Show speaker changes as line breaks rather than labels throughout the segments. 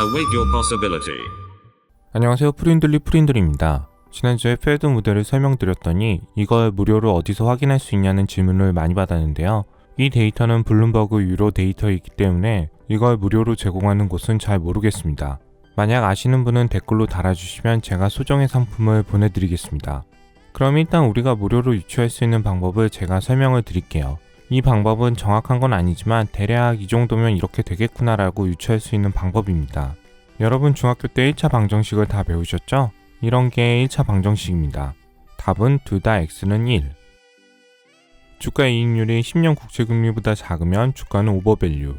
Awake your possibility.
안녕하세요, 프린들입니다. 지난주에 페드 모델을 설명드렸더니 이걸 무료로 어디서 확인할 수 있냐는 질문을 많이 받았는데요. 이 데이터는 블룸버그 유로 데이터이기 때문에 이걸 무료로 제공하는 곳은 잘 모르겠습니다. 만약 아시는 분은 댓글로 달아주시면 제가 소정의 상품을 보내드리겠습니다. 그럼 일단 우리가 무료로 유추할 수 있는 방법을 제가 설명을 드릴게요. 이 방법은 정확한 건 아니지만 대략 이 정도면 이렇게 되겠구나 라고 유추할 수 있는 방법입니다. 여러분 중학교 때 1차 방정식을 다 배우셨죠? 이런 게 1차 방정식입니다. 답은 둘 다 x는 1. 주가 이익률이 10년 국채금리보다 작으면 주가는 오버밸류.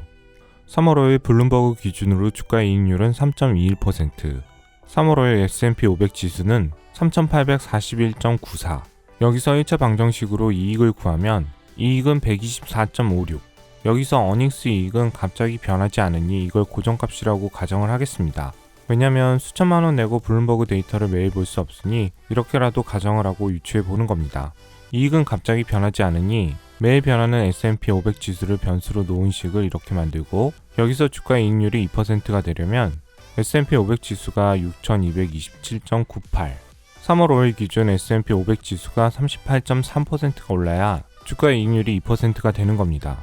3월 5일 블룸버그 기준으로 주가 이익률은 3.21%. 3월 5일 S&P 500 지수는 3841.94. 여기서 1차 방정식으로 이익을 구하면 이익은 124.56. 여기서 어닝스 이익은 갑자기 변하지 않으니 이걸 고정값이라고 가정을 하겠습니다. 왜냐면 수천만원 내고 블룸버그 데이터를 매일 볼 수 없으니 이렇게라도 가정을 하고 유추해 보는 겁니다. 이익은 갑자기 변하지 않으니 매일 변하는 S&P 500 지수를 변수로 놓은 식을 이렇게 만들고 여기서 주가 이익률이 2%가 되려면 S&P 500 지수가 6227.98. 3월 5일 기준 S&P 500 지수가 38.3%가 올라야 주가 이익률이 2%가 되는 겁니다.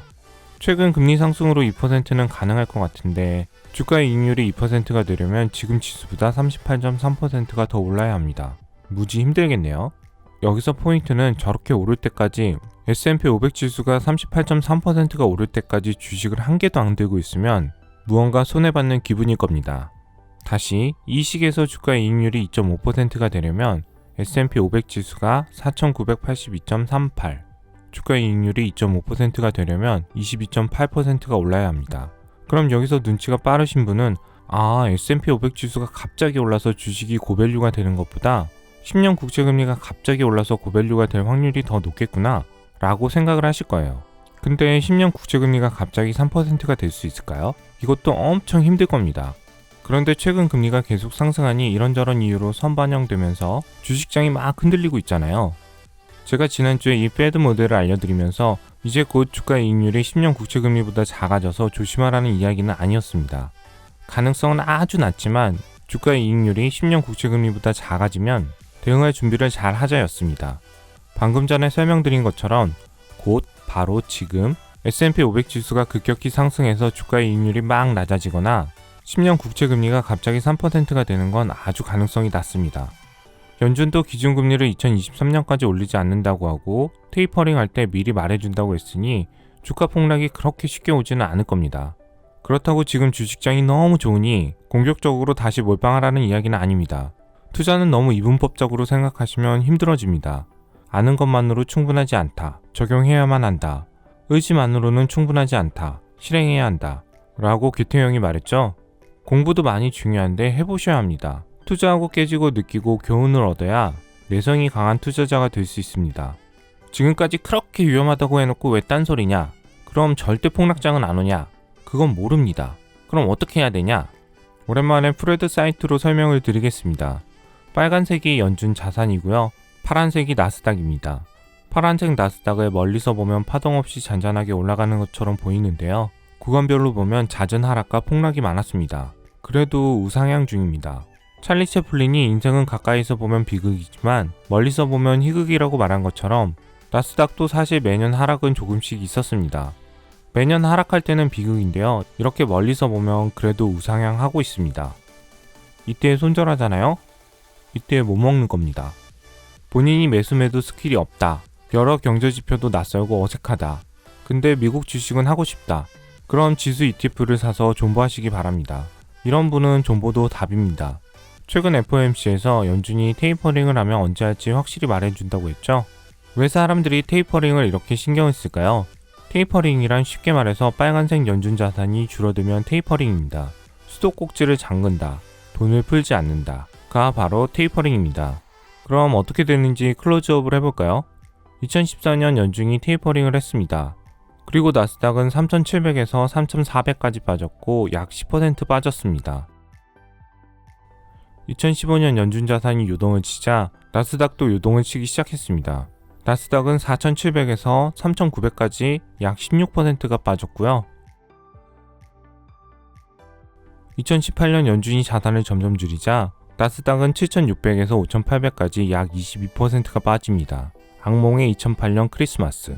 최근 금리 상승으로 2%는 가능할 것 같은데 주가 이익률이 2%가 되려면 지금 지수보다 38.3%가 더 올라야 합니다. 무지 힘들겠네요. 여기서 포인트는 저렇게 오를 때까지 S&P 500 지수가 38.3%가 오를 때까지 주식을 한 개도 안 들고 있으면 무언가 손해받는 기분일 겁니다. 다시 이 시기에서 주가 이익률이 2.5%가 되려면 S&P 500 지수가 4982.38, 주가 이익률이 2.5%가 되려면 22.8%가 올라야 합니다. 그럼 여기서 눈치가 빠르신 분은 S&P 500 지수가 갑자기 올라서 주식이 고밸류가 되는 것보다 10년 국채금리가 갑자기 올라서 고밸류가 될 확률이 더 높겠구나 라고 생각을 하실 거예요. 근데 10년 국채금리가 갑자기 3%가 될 수 있을까요? 이것도 엄청 힘들 겁니다. 그런데 최근 금리가 계속 상승하니 이런저런 이유로 선반영되면서 주식장이 막 흔들리고 있잖아요. 제가 지난주에 이 페드 모델을 알려드리면서 이제 곧 주가 이익률이 10년 국채금리보다 작아져서 조심하라는 이야기는 아니었습니다. 가능성은 아주 낮지만 주가 이익률이 10년 국채금리보다 작아지면 대응할 준비를 잘 하자였습니다. 방금 전에 설명드린 것처럼 곧 바로 지금 S&P 500 지수가 급격히 상승해서 주가 이익률이 막 낮아지거나 10년 국채금리가 갑자기 3%가 되는 건 아주 가능성이 낮습니다. 연준도 기준금리를 2023년까지 올리지 않는다고 하고 테이퍼링 할 때 미리 말해준다고 했으니 주가 폭락이 그렇게 쉽게 오지는 않을 겁니다. 그렇다고 지금 주식장이 너무 좋으니 공격적으로 다시 몰빵하라는 이야기는 아닙니다. 투자는 너무 이분법적으로 생각하시면 힘들어집니다. 아는 것만으로 충분하지 않다. 적용해야만 한다. 의지만으로는 충분하지 않다. 실행해야 한다. 라고 교태형이 말했죠. 공부도 많이 중요한데 해보셔야 합니다. 투자하고 깨지고 느끼고 교훈을 얻어야 내성이 강한 투자자가 될 수 있습니다. 지금까지 그렇게 위험하다고 해놓고 왜 딴소리냐? 그럼 절대 폭락장은 안 오냐? 그건 모릅니다. 그럼 어떻게 해야 되냐? 오랜만에 프레드 사이트로 설명을 드리겠습니다. 빨간색이 연준 자산이고요. 파란색이 나스닥입니다. 파란색 나스닥을 멀리서 보면 파동 없이 잔잔하게 올라가는 것처럼 보이는데요. 구간별로 보면 잦은 하락과 폭락이 많았습니다. 그래도 우상향 중입니다. 찰리 채플린이 인생은 가까이서 보면 비극이지만 멀리서 보면 희극이라고 말한 것처럼 나스닥도 사실 매년 하락은 조금씩 있었습니다. 매년 하락할 때는 비극인데요. 이렇게 멀리서 보면 그래도 우상향하고 있습니다. 이때 손절하잖아요? 이때 못 먹는 겁니다. 본인이 매수 스킬이 없다. 여러 경제지표도 낯설고 어색하다. 근데 미국 주식은 하고 싶다. 그럼 지수 ETF를 사서 존버하시기 바랍니다. 이런 분은 존버도 답입니다. 최근 FOMC에서 연준이 테이퍼링을 하면 언제 할지 확실히 말해준다고 했죠? 왜 사람들이 테이퍼링을 이렇게 신경을 쓸까요? 테이퍼링이란 쉽게 말해서 빨간색 연준 자산이 줄어들면 테이퍼링입니다. 수도꼭지를 잠근다, 돈을 풀지 않는다가 바로 테이퍼링입니다. 그럼 어떻게 되는지 클로즈업을 해볼까요? 2014년 연준이 테이퍼링을 했습니다. 그리고 나스닥은 3,700에서 3,400까지 빠졌고 약 10% 빠졌습니다. 2015년 연준 자산이 요동을 치자 나스닥도 요동을 치기 시작했습니다. 나스닥은 4,700에서 3,900까지 약 16%가 빠졌고요. 2018년 연준이 자산을 점점 줄이자 나스닥은 7,600에서 5,800까지 약 22%가 빠집니다. 악몽의 2008년 크리스마스.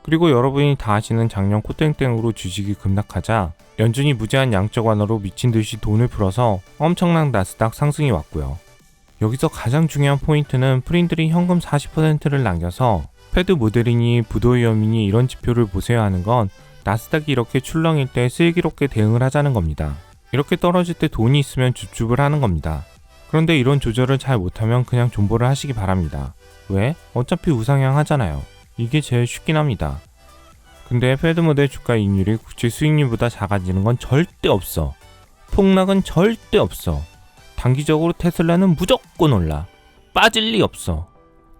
그리고 여러분이 다 아시는 작년 코땡땡으로 주식이 급락하자 연준이 무제한 양적 완화로 미친듯이 돈을 풀어서 엄청난 나스닥 상승이 왔고요. 여기서 가장 중요한 포인트는 프린들이 현금 40%를 남겨서 패드 모델이니 부도위험이니 이런 지표를 보세요 하는 건 나스닥이 이렇게 출렁일 때 슬기롭게 대응을 하자는 겁니다. 이렇게 떨어질 때 돈이 있으면 줍줍을 하는 겁니다. 그런데 이런 조절을 잘 못하면 그냥 존버를 하시기 바랍니다. 왜? 어차피 우상향 하잖아요. 이게 제일 쉽긴 합니다. 근데 패드 모델 주가 이익률이 국채 수익률보다 작아지는 건 절대 없어. 폭락은 절대 없어. 단기적으로 테슬라는 무조건 올라. 빠질 리 없어.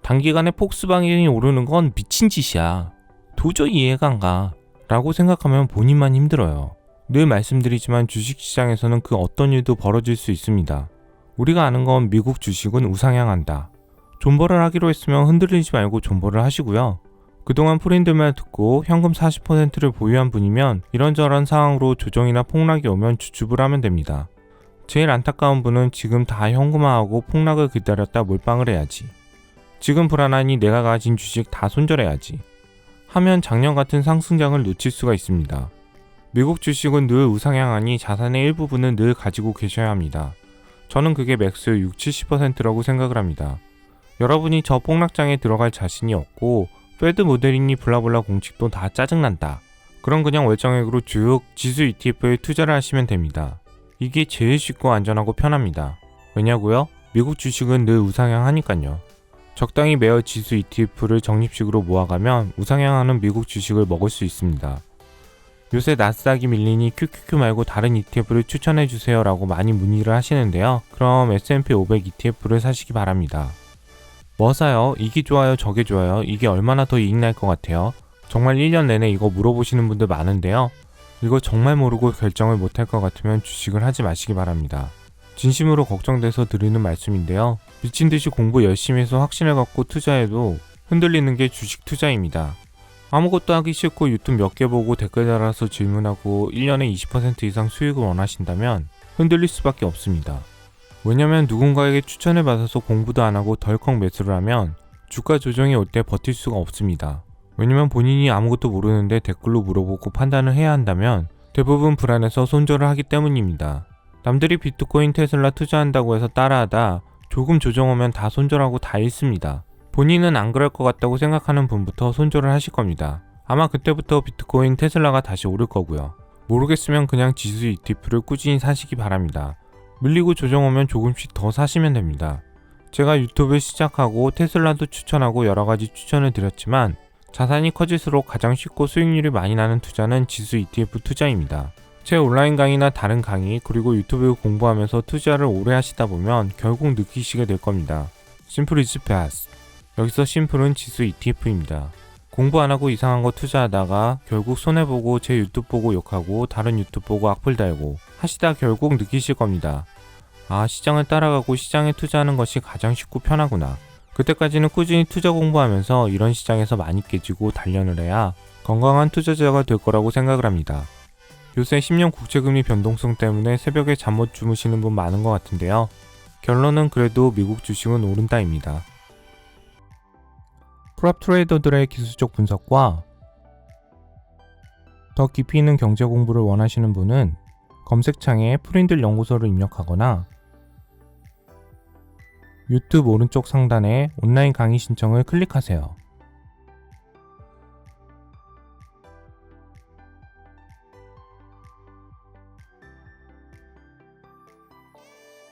단기간에 폭스바겐이 오르는 건 미친 짓이야. 도저히 이해가 안 가. 라고 생각하면 본인만 힘들어요. 늘 말씀드리지만 주식시장에서는 그 어떤 일도 벌어질 수 있습니다. 우리가 아는 건 미국 주식은 우상향한다. 존버를 하기로 했으면 흔들리지 말고 존버를 하시고요. 그동안 프린들만 듣고 현금 40%를 보유한 분이면 이런저런 상황으로 조정이나 폭락이 오면 주춤을 하면 됩니다. 제일 안타까운 분은 지금 다 현금화하고 폭락을 기다렸다 몰빵을 해야지. 지금 불안하니 내가 가진 주식 다 손절해야지. 하면 작년 같은 상승장을 놓칠 수가 있습니다. 미국 주식은 늘 우상향하니 자산의 일부분은 늘 가지고 계셔야 합니다. 저는 그게 맥스 60-70%라고 생각을 합니다. 여러분이 저 폭락장에 들어갈 자신이 없고 패드 모델이니 블라블라 공식도 다 짜증난다. 그럼 그냥 월정액으로 쭉 지수 ETF에 투자를 하시면 됩니다. 이게 제일 쉽고 안전하고 편합니다. 왜냐고요? 미국 주식은 늘 우상향하니깐요. 적당히 매어 지수 ETF를 적립식으로 모아가면 우상향하는 미국 주식을 먹을 수 있습니다. 요새 나스닥이 밀리니 QQQ 말고 다른 ETF를 추천해주세요 라고 많이 문의를 하시는데요. 그럼 S&P 500 ETF를 사시기 바랍니다. 뭐 사요? 이게 좋아요? 저게 좋아요? 이게 얼마나 더 이익 날 것 같아요? 정말 1년 내내 이거 물어보시는 분들 많은데요. 이거 정말 모르고 결정을 못할 것 같으면 주식을 하지 마시기 바랍니다. 진심으로 걱정돼서 드리는 말씀인데요. 미친듯이 공부 열심히 해서 확신을 갖고 투자해도 흔들리는 게 주식 투자입니다. 아무것도 하기 싫고 유튜브 몇 개 보고 댓글 달아서 질문하고 1년에 20% 이상 수익을 원하신다면 흔들릴 수밖에 없습니다. 왜냐면 누군가에게 추천을 받아서 공부도 안 하고 덜컥 매수를 하면 주가 조정이 올 때 버틸 수가 없습니다. 왜냐면 본인이 아무것도 모르는데 댓글로 물어보고 판단을 해야 한다면 대부분 불안해서 손절을 하기 때문입니다. 남들이 비트코인 테슬라 투자한다고 해서 따라하다 조금 조정 오면 다 손절하고 다 잃습니다. 본인은 안 그럴 것 같다고 생각하는 분부터 손절을 하실 겁니다. 아마 그때부터 비트코인 테슬라가 다시 오를 거고요. 모르겠으면 그냥 지수 ETF를 꾸준히 사시기 바랍니다. 밀리고 조정 오면 조금씩 더 사시면 됩니다. 제가 유튜브를 시작하고 테슬라도 추천하고 여러가지 추천을 드렸지만 자산이 커질수록 가장 쉽고 수익률이 많이 나는 투자는 지수 ETF 투자입니다. 제 온라인 강의나 다른 강의 그리고 유튜브 공부하면서 투자를 오래 하시다 보면 결국 느끼시게 될 겁니다. 심플 이즈 패스트. 여기서 심플은 지수 ETF입니다. 공부 안 하고 이상한 거 투자하다가 결국 손해보고 제 유튜브 보고 욕하고 다른 유튜브 보고 악플 달고 하시다 결국 느끼실 겁니다. 아, 시장을 따라가고 시장에 투자하는 것이 가장 쉽고 편하구나. 그때까지는 꾸준히 투자 공부하면서 이런 시장에서 많이 깨지고 단련을 해야 건강한 투자자가 될 거라고 생각을 합니다. 요새 10년 국채금리 변동성 때문에 새벽에 잠 못 주무시는 분 많은 것 같은데요. 결론은 그래도 미국 주식은 오른다입니다. 프랍 트레이더들의 기술적 분석과 더 깊이 있는 경제 공부를 원하시는 분은 검색창에 프린들 연구소를 입력하거나 유튜브 오른쪽 상단에 온라인 강의 신청을 클릭하세요.